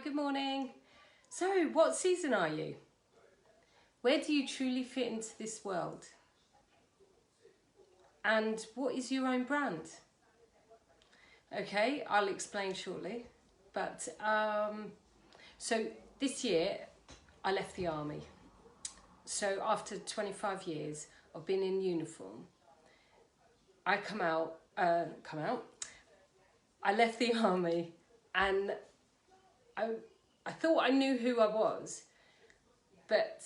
good morning. So, what season are you? Where do you truly fit into this world? And what is your own brand? Okay, I'll explain shortly. But, so this year I left the army. So after 25 years of being in uniform, I I left the army and I thought I knew who I was, but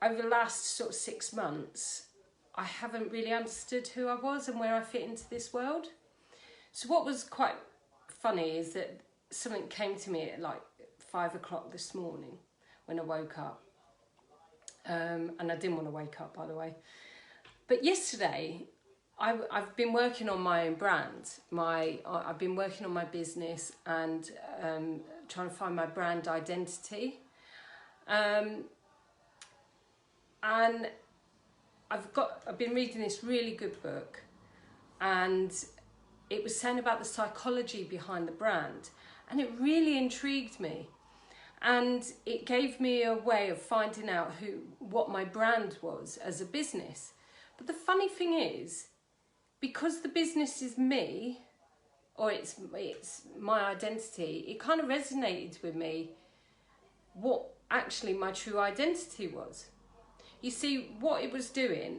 over the last sort of 6 months, I haven't really understood who I was and where I fit into this world. So what was quite funny is that something came to me at like 5 o'clock this morning when I woke up. And I didn't want to wake up, by the way. But yesterday, I've been working on my own brand. I've been working on my business and trying to find my brand identity. And I've been reading this really good book, and it was saying about the psychology behind the brand, and it really intrigued me. And it gave me a way of finding out what my brand was as a business. But the funny thing is, because the business is me, or it's my identity, it kind of resonated with me what actually my true identity was. You see, what it was doing,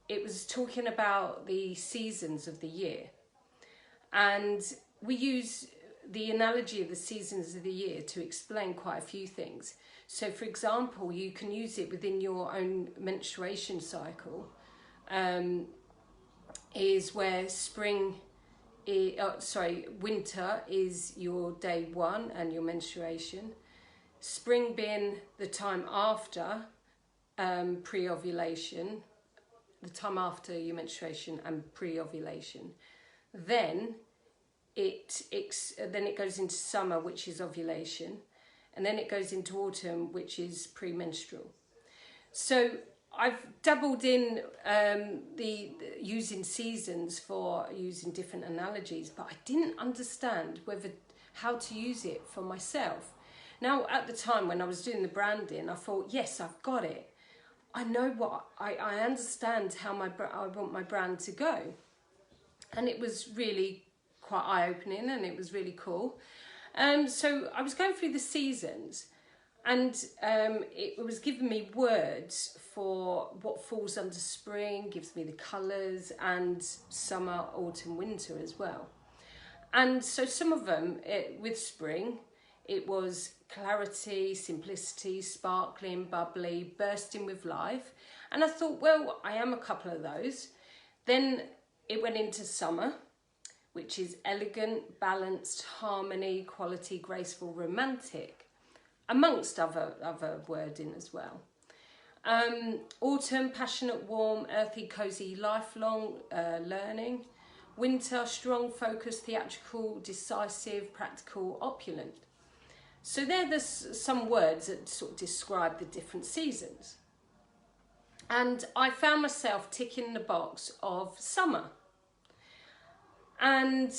it was talking about the seasons of the year. And we use the analogy of the seasons of the year to explain quite a few things. So for example, you can use it within your own menstruation cycle, is where winter is your day one and your menstruation. Spring being the time after pre-ovulation, the time after your menstruation and pre-ovulation. Then it goes into summer, which is ovulation, and then it goes into autumn, which is premenstrual. So I've dabbled in using seasons for using different analogies, but I didn't understand how to use it for myself. Now, at the time when I was doing the branding, I thought, yes, I've got it. I know what I understand how I want my brand to go, and it was really quite eye-opening, and it was really cool. So I was going through the seasons, and it was giving me words for what falls under spring, gives me the colours, and summer, autumn, winter as well. And so some of them, with spring, it was clarity, simplicity, sparkling, bubbly, bursting with life. And I thought, well, I am a couple of those. Then it went into summer, which is elegant, balanced, harmony, quality, graceful, romantic, amongst other wording as well. Autumn, passionate, warm, earthy, cozy, lifelong learning. Winter, strong, focused, theatrical, decisive, practical, opulent. So there's some words that sort of describe the different seasons. And I found myself ticking the box of summer. And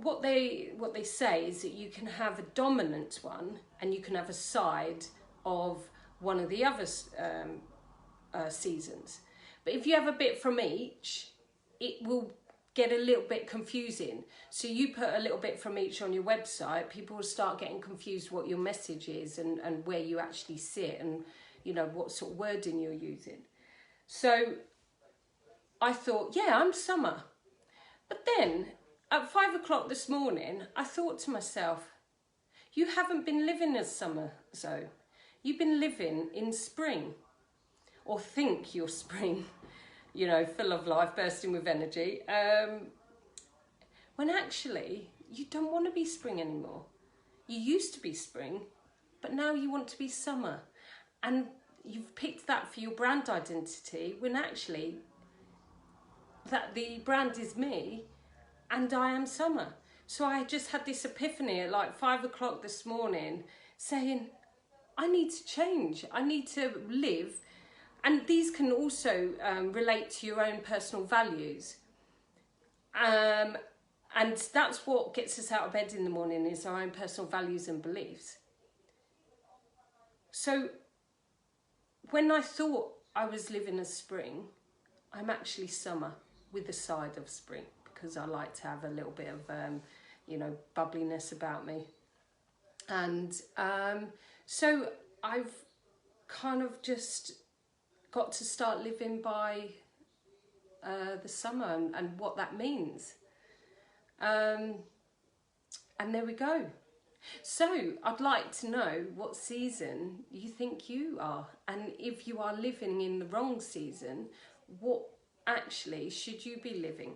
what they say is that you can have a dominant one and you can have a side of one of the other seasons. But if you have a bit from each, it will get a little bit confusing. So you put a little bit from each on your website, people will start getting confused what your message is and where you actually sit and, you know, what sort of wording you're using. So I thought, yeah, I'm summer. But then at 5 o'clock this morning, I thought to myself, you haven't been living as summer, Zoe. You've been living in spring, or think you're spring, you know, full of life, bursting with energy, when actually you don't want to be spring anymore. You used to be spring, but now you want to be summer. And you've picked that for your brand identity, when actually that the brand is me and I am summer. So I just had this epiphany at like 5 o'clock this morning saying, I need to change. I need to live. And these can also relate to your own personal values. And that's what gets us out of bed in the morning, is our own personal values and beliefs. So when I thought I was living as spring, I'm actually summer with a side of spring, because I like to have a little bit of, bubbliness about me. And so I've kind of just got to start living by the summer and what that means. And there we go. So I'd like to know what season you think you are, and if you are living in the wrong season, what actually should you be living?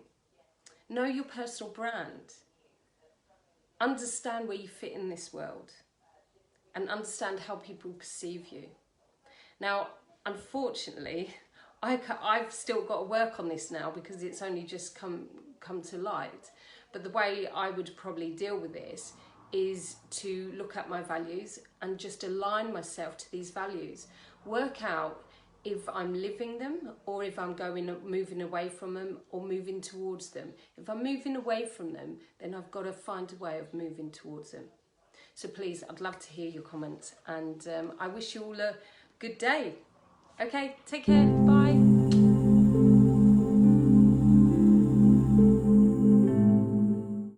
Know your personal brand. Understand where you fit in this world, and understand how people perceive you. Now, unfortunately, I've still got to work on this now, because it's only just come to light. But the way I would probably deal with this is to look at my values and just align myself to these values. Work out if I'm living them, or if I'm moving away from them or moving towards them. If I'm moving away from them, then I've got to find a way of moving towards them. So please, I'd love to hear your comments, and I wish you all a good day. Okay, take care. Bye.